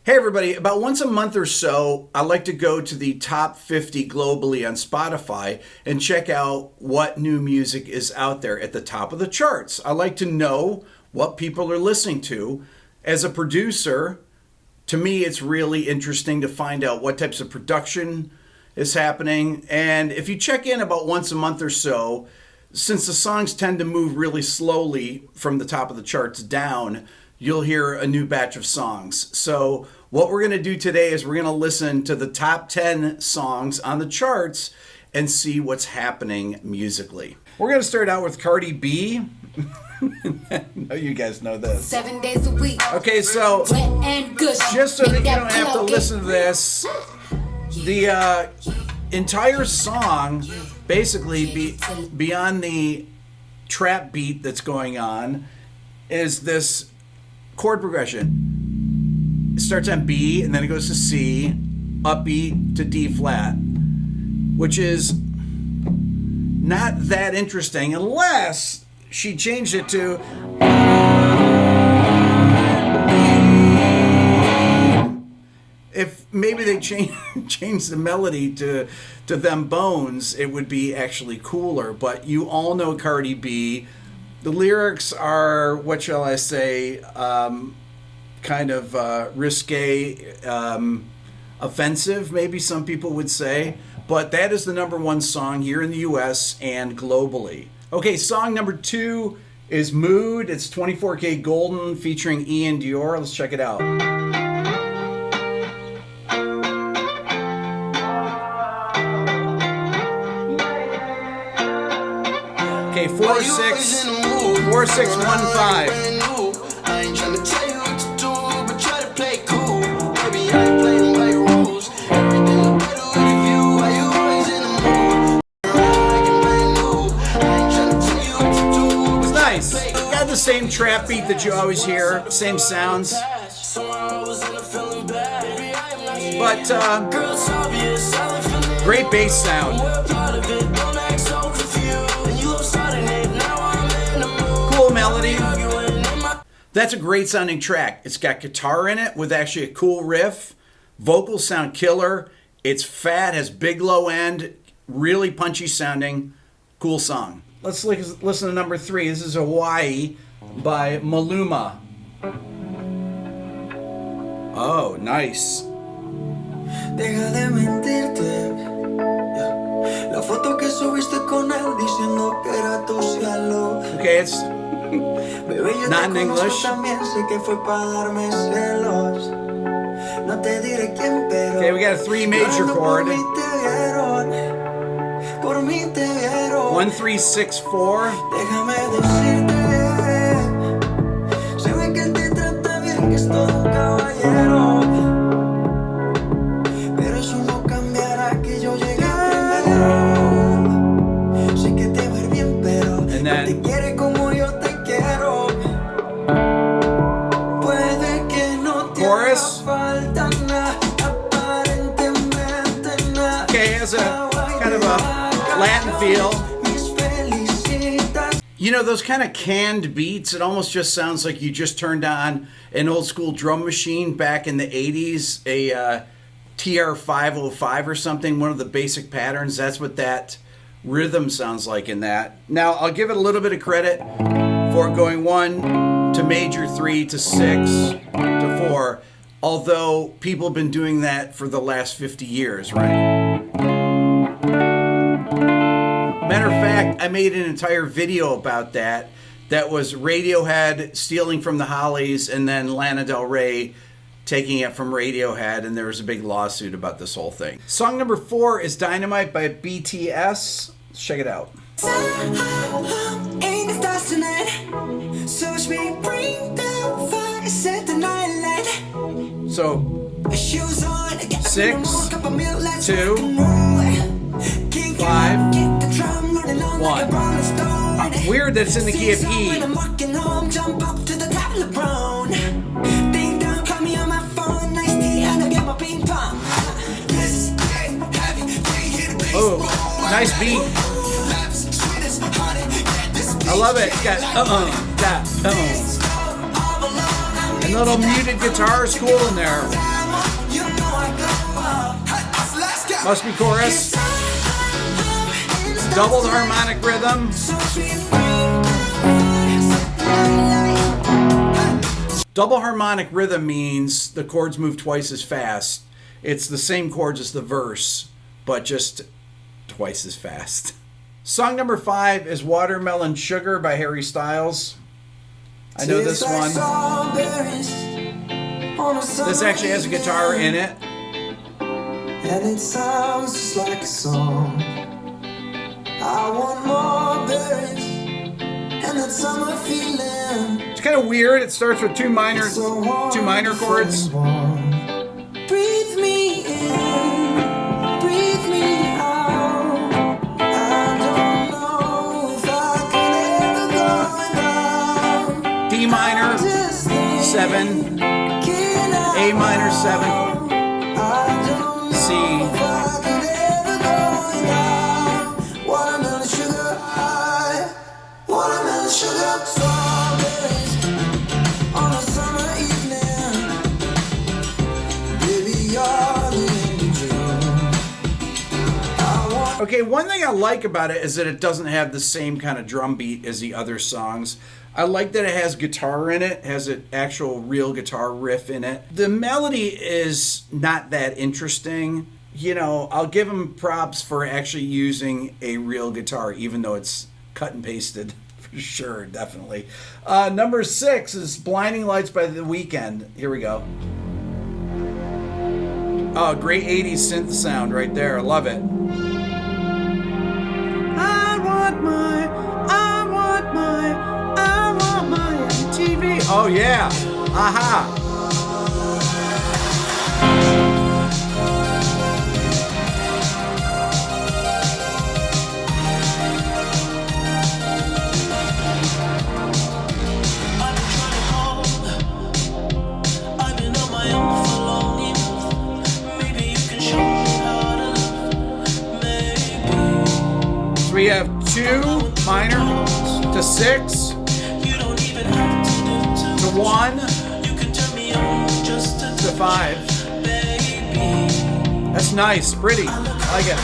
Hey everybody, about once a month or so, I like to go to the top 50 globally on Spotify and check out what new music is out there at the top of the charts. I like to know what people are listening to. As a producer, to me it's really interesting to find out what types of production is happening. And if you check in about once a month or so, since the songs tend to move really slowly from the top of the charts down, you'll hear a new batch of songs. So what we're going to do today is we're going to listen to the top 10 songs on the charts and see what's happening musically. We're going to start out with Cardi B. No, you guys know this. 7 days a week. Okay, so just so that you don't have to listen to this, the entire song, basically beyond the trap beat that's going on, is this chord progression. It starts on B and then it goes to C, upbeat to D flat, which is not that interesting unless she changed it to if maybe they change the melody to Them Bones, it would be actually cooler. But you all know Cardi B. The lyrics are, what shall I say, kind of risque, offensive, maybe some people would say. But that is the number one song here in the U.S. and globally. Okay, song number 2 is Mood. It's 24K Golden featuring Ian Dior. Let's check it out. Okay, 4615. Got the same trap beat that you always hear, same sounds. But great bass sound. Cool melody. That's a great sounding track. It's got guitar in it with actually a cool riff. Vocals sound killer. It's fat, has big low end, really punchy sounding. Cool song. Let's listen to number 3. This is Hawaii by Maluma. Oh, nice. Deja de mentirte. La foto que subiste con él diciendo que era tu cielo. Okay, it's not in English. Okay, we got a 3 major chord. 1 3 6 4. Déjame decirte, se ve que él te trata bien, que es todo un caballero. Pero eso no cambiará que yo llegue primero. Sé que te va a ir bien, pero no te quiere como yo te quiero. Puede que no te haga falta nada, aparentemente nada. Okay, it has a kind of a Latin feel. You know, those kind of canned beats, it almost just sounds like you just turned on an old school drum machine back in the 80s, a TR-505 or something, one of the basic patterns. That's what that rhythm sounds like in that. Now, I'll give it a little bit of credit for going 1 to major 3 to 6 to 4, although people have been doing that for the last 50 years, right? Matter of fact, I made an entire video about that. That was Radiohead stealing from the Hollies and then Lana Del Rey taking it from Radiohead, and there was a big lawsuit about this whole thing. Song number 4 is Dynamite by BTS. Let's check it out. So, 6, 2, 5, 1. Weird that it's in the key of E. Oh, nice beat. I love it. It's got and a little muted guitar is cool in there. Must be chorus. Double the harmonic rhythm. Double harmonic rhythm means the chords move twice as fast. It's the same chords as the verse, but just twice as fast. Song number 5 is Watermelon Sugar by Harry Styles. I know this one. This actually has a guitar in it. And it sounds just like a song. I want more berries and that summer feeling. It's kind of weird. It starts with two minor chords. Breathe me in, breathe me out. I don't know if I could ever go without. D minor 7, A minor 7. C. Okay, one thing I like about it is that it doesn't have the same kind of drum beat as the other songs. I like that it has guitar in it, has an actual real guitar riff in it. The melody is not that interesting. You know, I'll give them props for actually using a real guitar, even though it's cut and pasted, for sure, definitely. Number 6 is Blinding Lights by The Weeknd. Here we go. Oh, great 80s synth sound right there. I love it. I want my MTV. Oh yeah, aha. So we have 2 minor to 6 to 1 to 5. That's nice, pretty. I like it.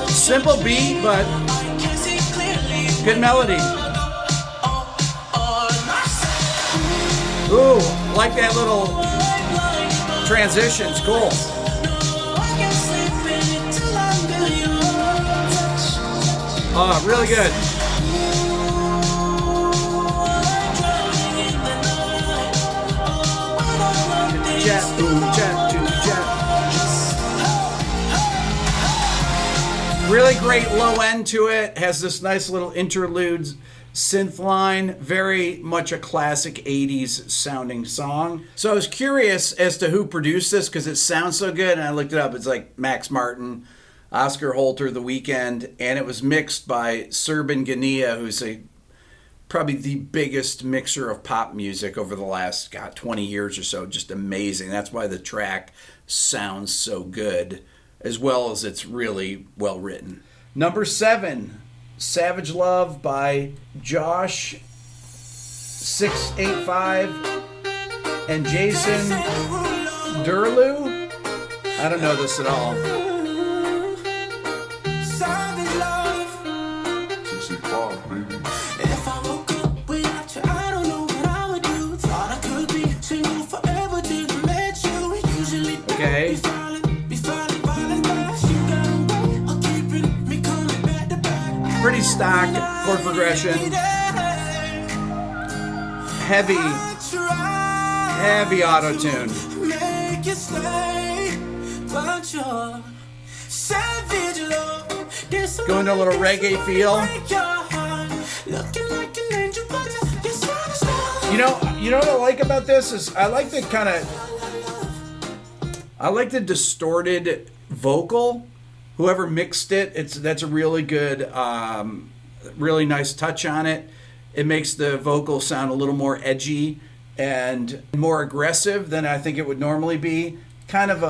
Simple beat, but good melody. Ooh, like that little transition. It's cool. Oh, really good. Really great low end to it. Has this nice little interlude synth line. Very much a classic 80s sounding song. So I was curious as to who produced this because it sounds so good, and I looked it up. It's like Max Martin, Oscar Holter, The Weeknd, and it was mixed by Serban Gania, who's probably the biggest mixer of pop music over the last 20 years or so. Just amazing. That's why the track sounds so good, as well as it's really well written. Number 7, Savage Love by Josh 685 and Jason Derulo. I don't know this at all. Okay. Pretty stock chord progression. Heavy auto-tune. Going to a little reggae feel. You know what I like about this is I like the distorted vocal. Whoever mixed it, that's a really good, really nice touch on it. It makes the vocal sound a little more edgy and more aggressive than I think it would normally be. Kind of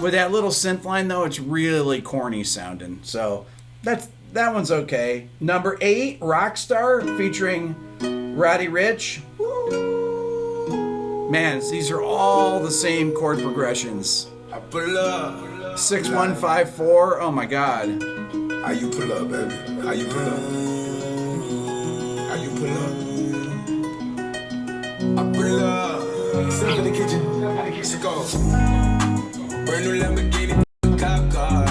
with that little synth line though, it's really corny sounding. So that one's okay. Number 8, Rockstar featuring Roddy Ricch. Man, these are all the same chord progressions. 6154. Oh my God. How you pull up, baby? How you pull up? How you pull up? I pull up. Step in the kitchen. Let's go. Brand new Lamborghini, cop car.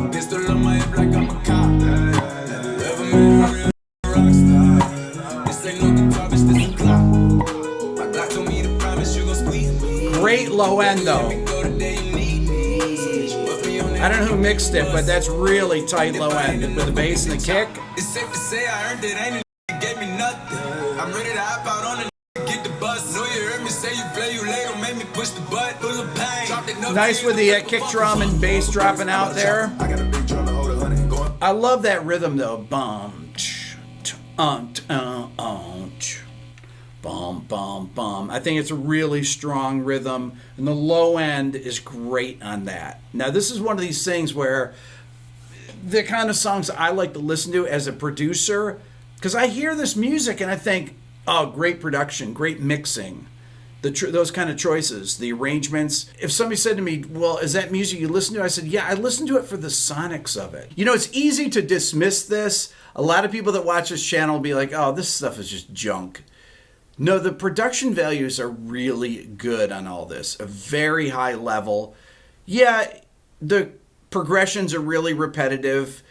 Pistol on my hip like I'm a cop. Never met a real rock star. This ain't no guitar, bitch, this is clock. My Glock told me to promise you gon' squeeze me. Great low end though. I don't know who mixed it, but that's really tight low end with the bass and the kick. It's safe to say I earned it, ain't a gave me nothing. I'm ready to hop out on the get the bus. Know you heard me say you play you late, don't make me push the butt. Full of pain. Nice with the kick drum and bass dropping out there. I got a big drum to hold 100 going. I love that rhythm though. Bum, bum, bum, bum. I think it's a really strong rhythm, and the low end is great on that. Now, this is one of these things where the kind of songs I like to listen to as a producer, because I hear this music and I think, oh, great production, great mixing, those kind of choices, the arrangements. If somebody said to me, well, is that music you listen to? I said, yeah, I listen to it for the sonics of it. You know, it's easy to dismiss this. A lot of people that watch this channel will be like, oh, this stuff is just junk. No, the production values are really good on all this. A very high level. Yeah, the progressions are really repetitive.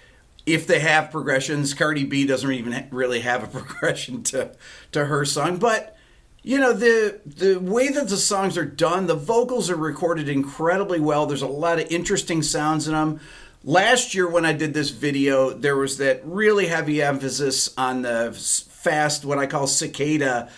If they have progressions, Cardi B doesn't even really have a progression to her song. But, you know, the way that the songs are done, the vocals are recorded incredibly well. There's a lot of interesting sounds in them. Last year when I did this video, there was that really heavy emphasis on the fast, what I call cicada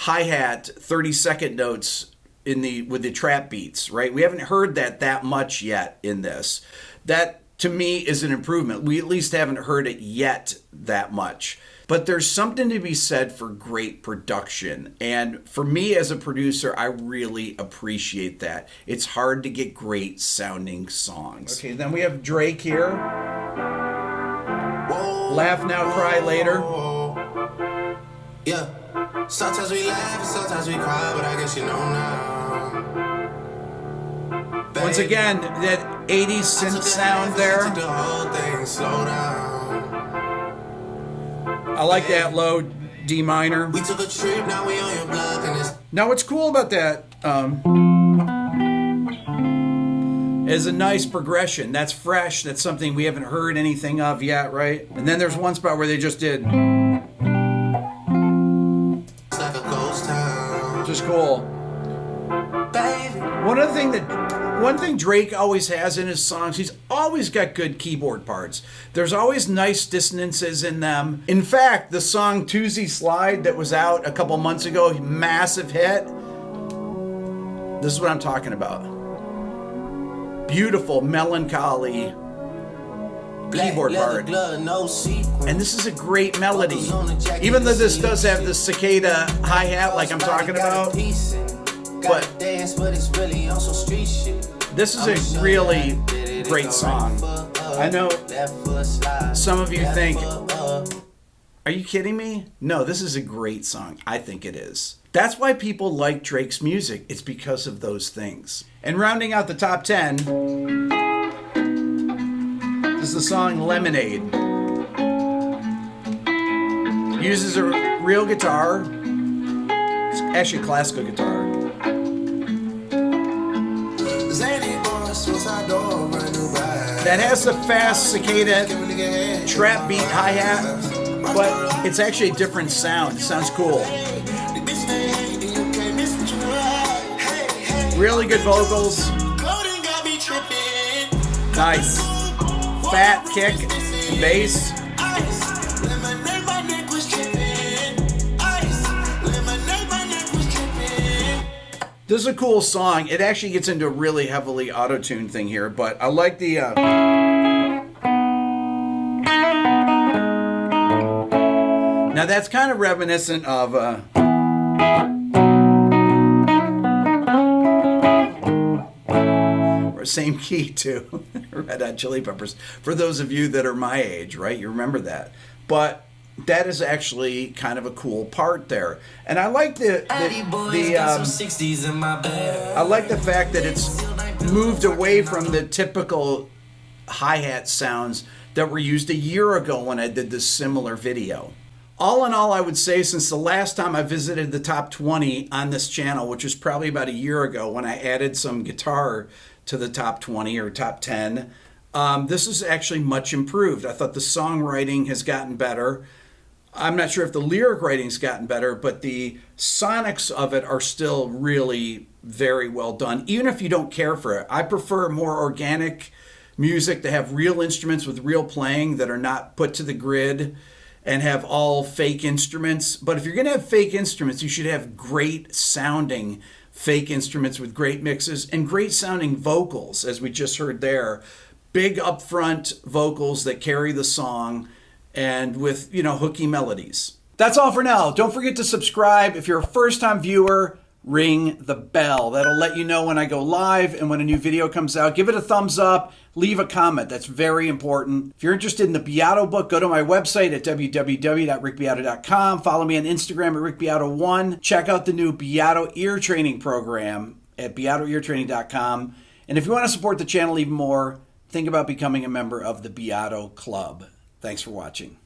hi-hat 30-second notes with the trap beats, right? We haven't heard that much yet in this. That, to me, is an improvement. We at least haven't heard it yet that much. But there's something to be said for great production. And for me as a producer, I really appreciate that. It's hard to get great sounding songs. Okay, then we have Drake here. Laugh Now, Cry Later. Yeah. Sometimes we laugh and sometimes we cry, but I guess you know now. Once again, that 80s synth sound there. The whole thing slow down. I like that low D minor. We took a trip, now we on your block and it's... Now what's cool about that is a nice progression. That's fresh. That's something we haven't heard anything of yet, right? And then there's one spot where they just did... Just cool. One thing Drake always has in his songs, he's always got good keyboard parts. There's always nice dissonances in them. In fact, the song Tuesday Slide that was out a couple months ago, massive hit. This is what I'm talking about. Beautiful, melancholy keyboard part. And this is a great melody. Even though this does have the cicada hi-hat like I'm talking about, but this is a really great song. I know some of you think, are you kidding me? No, this is a great song. I think it is. That's why people like Drake's music. It's because of those things. And rounding out the top 10, this is the song Lemonade. Uses a real guitar. It's actually a classical guitar. That has the fast cicada trap beat hi-hat, but it's actually a different sound. It sounds cool. Really good vocals. Nice. Fat kick and bass. This is a cool song. It actually gets into a really heavily auto-tuned thing here, but I like the... Now that's kind of reminiscent of... Same key to Red Hot Chili Peppers. For those of you that are my age, right? You remember that. But that is actually kind of a cool part there. And I like the I like the fact that it's moved away from the typical hi-hat sounds that were used a year ago when I did this similar video. All in all, I would say since the last time I visited the top 20 on this channel, which was probably about a year ago when I added some guitar to the top 20 or top 10, this is actually much improved. I thought the songwriting has gotten better. I'm not sure if the lyric writing's gotten better, but the sonics of it are still really very well done, even if you don't care for it. I prefer more organic music to have real instruments with real playing that are not put to the grid and have all fake instruments. But if you're going to have fake instruments, you should have great sounding fake instruments with great mixes and great sounding vocals, as we just heard there. Big upfront vocals that carry the song and with, hooky melodies. That's all for now. Don't forget to subscribe. If you're a first-time viewer, ring the bell. That'll let you know when I go live and when a new video comes out. Give it a thumbs up. Leave a comment. That's very important. If you're interested in the Beato book, go to my website at www.rickbeato.com. Follow me on Instagram at rickbeato1. Check out the new Beato ear training program at beatoeartraining.com. And if you want to support the channel even more, think about becoming a member of the Beato Club. Thanks for watching.